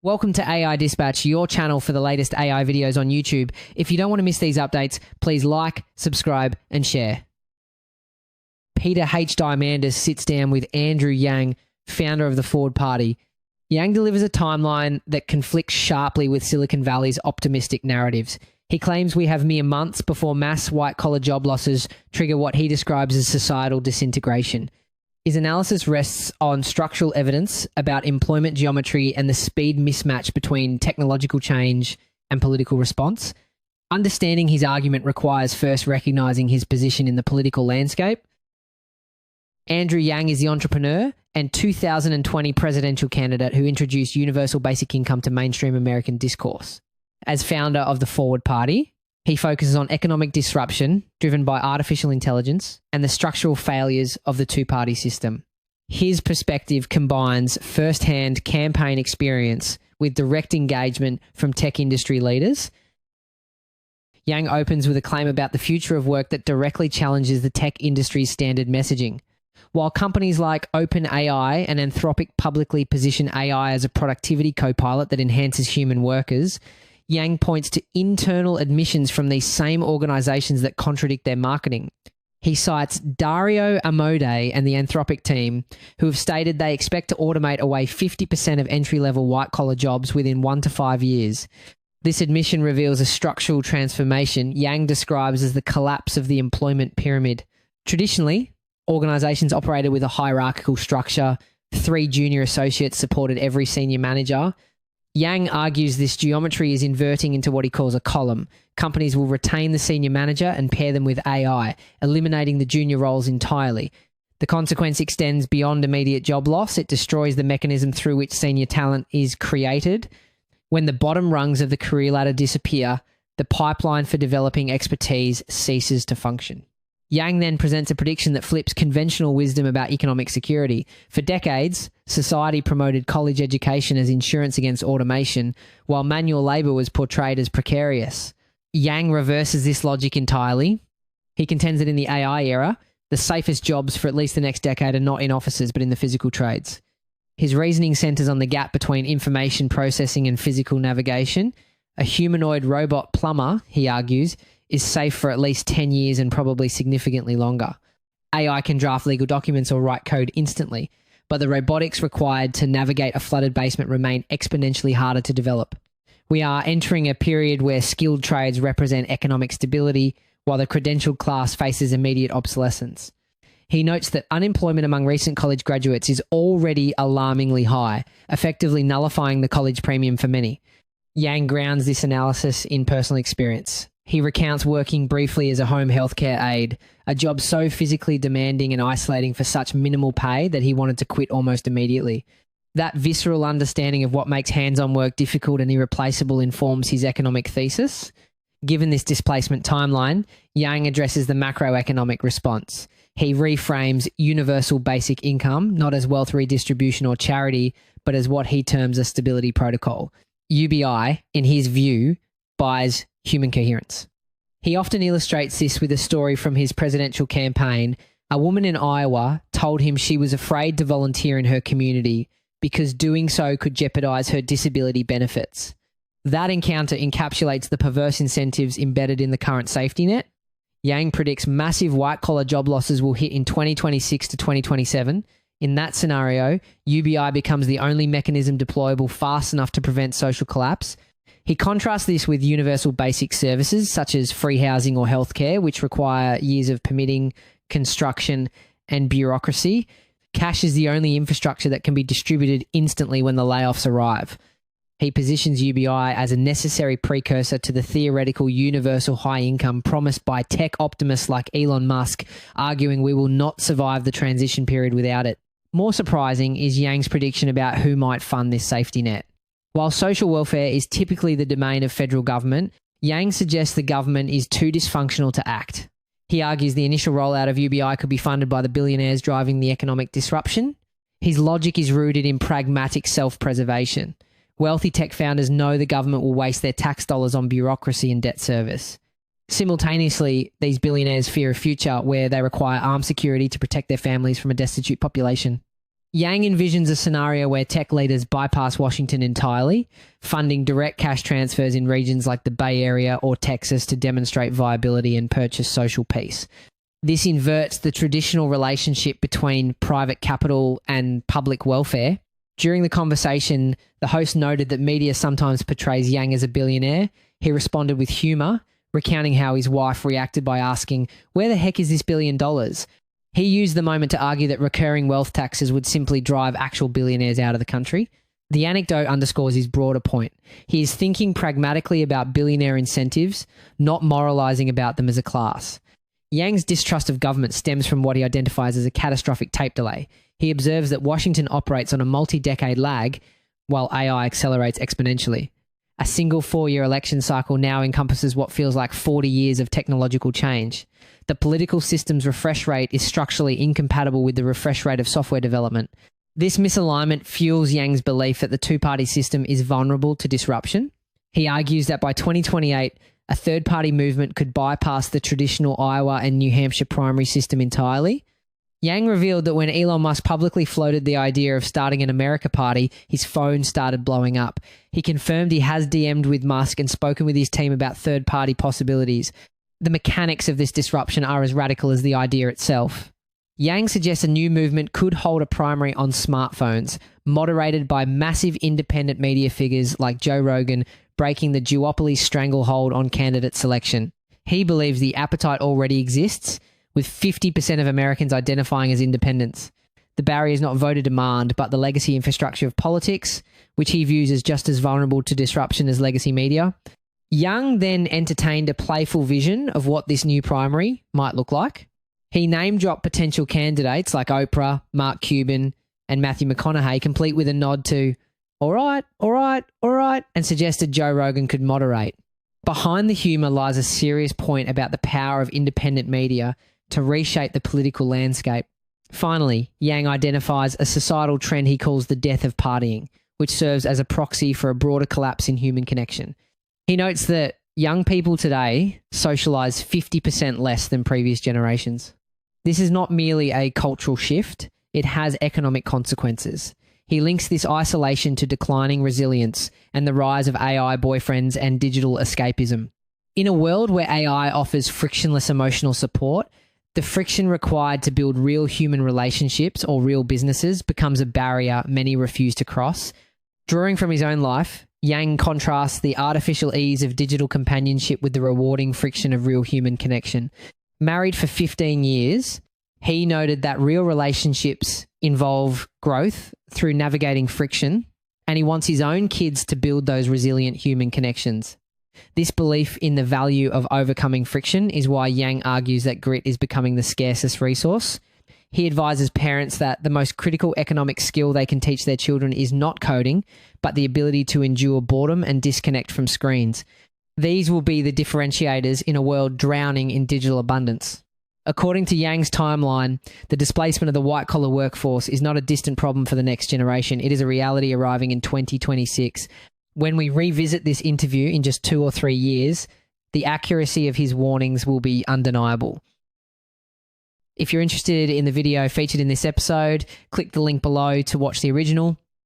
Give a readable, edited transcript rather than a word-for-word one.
Welcome to AI Dispatch, your channel for the latest AI videos on YouTube. If you don't want to miss these updates, please like, subscribe, and share. Peter H. Diamandis sits down with Andrew Yang, founder of the Forward Party. Yang delivers a timeline that conflicts sharply with Silicon Valley's optimistic narratives. He claims we have mere months before mass white-collar job losses trigger what he describes as societal disintegration. His analysis rests on structural evidence about employment geometry and the speed mismatch between technological change and political response. Understanding his argument requires first recognizing his position in the political landscape. Andrew Yang is the entrepreneur and 2020 presidential candidate who introduced universal basic income to mainstream American discourse. As founder of the Forward Party, he focuses on economic disruption driven by artificial intelligence and the structural failures of the two-party system. His perspective combines first-hand campaign experience with direct engagement from tech industry leaders. Yang opens with a claim about the future of work that directly challenges the tech industry's standard messaging. While companies like OpenAI and Anthropic publicly position AI as a productivity co-pilot that enhances human workers, Yang points to internal admissions from these same organizations that contradict their marketing. He cites Dario Amodei and the Anthropic team, who have stated they expect to automate away 50% of entry-level white-collar jobs within 1 to 5 years. This admission reveals a structural transformation Yang describes as the collapse of the employment pyramid. Traditionally, organizations operated with a hierarchical structure. 3 junior associates supported every senior manager. Yang argues this geometry is inverting into what he calls a column. Companies will retain the senior manager and pair them with AI, eliminating the junior roles entirely. The consequence extends beyond immediate job loss. It destroys the mechanism through which senior talent is created. When the bottom rungs of the career ladder disappear, the pipeline for developing expertise ceases to function. Yang then presents a prediction that flips conventional wisdom about economic security. For decades, society promoted college education as insurance against automation, while manual labor was portrayed as precarious. Yang reverses this logic entirely. He contends that in the AI era, the safest jobs for at least the next decade are not in offices, but in the physical trades. His reasoning centers on the gap between information processing and physical navigation. A humanoid robot plumber, he argues, is safe for at least 10 years and probably significantly longer. AI can draft legal documents or write code instantly, but the robotics required to navigate a flooded basement remain exponentially harder to develop. We are entering a period where skilled trades represent economic stability, while the credentialed class faces immediate obsolescence. He notes that unemployment among recent college graduates is already alarmingly high, effectively nullifying the college premium for many. Yang grounds this analysis in personal experience. He recounts working briefly as a home healthcare aide, a job so physically demanding and isolating for such minimal pay that he wanted to quit almost immediately. That visceral understanding of what makes hands-on work difficult and irreplaceable informs his economic thesis. Given this displacement timeline, Yang addresses the macroeconomic response. He reframes universal basic income not as wealth redistribution or charity, but as what he terms a stability protocol. UBI, in his view, buys human coherence. He often illustrates this with a story from his presidential campaign. A woman in Iowa told him she was afraid to volunteer in her community because doing so could jeopardize her disability benefits. That encounter encapsulates the perverse incentives embedded in the current safety net. Yang predicts massive white-collar job losses will hit in 2026 to 2027. In that scenario, UBI becomes the only mechanism deployable fast enough to prevent social collapse. He contrasts this with universal basic services such as free housing or healthcare, which require years of permitting, construction, and bureaucracy. Cash is the only infrastructure that can be distributed instantly when the layoffs arrive. He positions UBI as a necessary precursor to the theoretical universal high income promised by tech optimists like Elon Musk, arguing we will not survive the transition period without it. More surprising is Yang's prediction about who might fund this safety net. While social welfare is typically the domain of federal government, Yang suggests the government is too dysfunctional to act. He argues the initial rollout of UBI could be funded by the billionaires driving the economic disruption. His logic is rooted in pragmatic self-preservation. Wealthy tech founders know the government will waste their tax dollars on bureaucracy and debt service. Simultaneously, these billionaires fear a future where they require armed security to protect their families from a destitute population. Yang envisions a scenario where tech leaders bypass Washington entirely, funding direct cash transfers in regions like the Bay Area or Texas to demonstrate viability and purchase social peace. This inverts the traditional relationship between private capital and public welfare. During the conversation, the host noted that media sometimes portrays Yang as a billionaire. He responded with humour, recounting how his wife reacted by asking, "Where the heck is this $1 billion?" He used the moment to argue that recurring wealth taxes would simply drive actual billionaires out of the country. The anecdote underscores his broader point. He is thinking pragmatically about billionaire incentives, not moralizing about them as a class. Yang's distrust of government stems from what he identifies as a catastrophic tape delay. He observes that Washington operates on a multi-decade lag while AI accelerates exponentially. A single 4-year election cycle now encompasses what feels like 40 years of technological change. The political system's refresh rate is structurally incompatible with the refresh rate of software development. This misalignment fuels Yang's belief that the two-party system is vulnerable to disruption. He argues that by 2028, a third-party movement could bypass the traditional Iowa and New Hampshire primary system entirely. Yang revealed that when Elon Musk publicly floated the idea of starting an America party, his phone started blowing up. He confirmed he has DM'd with Musk and spoken with his team about third-party possibilities. The mechanics of this disruption are as radical as the idea itself. Yang suggests a new movement could hold a primary on smartphones, moderated by massive independent media figures like Joe Rogan, breaking the duopoly stranglehold on candidate selection. He believes the appetite already exists, with 50% of Americans identifying as independents. The barrier is not voter demand, but the legacy infrastructure of politics, which he views as just as vulnerable to disruption as legacy media. Young then entertained a playful vision of what this new primary might look like. He name-dropped potential candidates like Oprah, Mark Cuban, and Matthew McConaughey, complete with a nod to, all right, and suggested Joe Rogan could moderate. Behind the humour lies a serious point about the power of independent media to reshape the political landscape. Finally, Yang identifies a societal trend he calls the death of partying, which serves as a proxy for a broader collapse in human connection. He notes that young people today socialise 50% less than previous generations. This is not merely a cultural shift, it has economic consequences. He links this isolation to declining resilience and the rise of AI boyfriends and digital escapism. In a world where AI offers frictionless emotional support, the friction required to build real human relationships or real businesses becomes a barrier many refuse to cross. Drawing from his own life, Yang contrasts the artificial ease of digital companionship with the rewarding friction of real human connection. Married for 15 years, he noted that real relationships involve growth through navigating friction, and he wants his own kids to build those resilient human connections. This belief in the value of overcoming friction is why Yang argues that grit is becoming the scarcest resource. He advises parents that the most critical economic skill they can teach their children is not coding, but the ability to endure boredom and disconnect from screens. These will be the differentiators in a world drowning in digital abundance. According to Yang's timeline, the displacement of the white-collar workforce is not a distant problem for the next generation. It is a reality arriving in 2026. When we revisit this interview in just 2 or 3 years, the accuracy of his warnings will be undeniable. If you're interested in the video featured in this episode, click the link below to watch the original.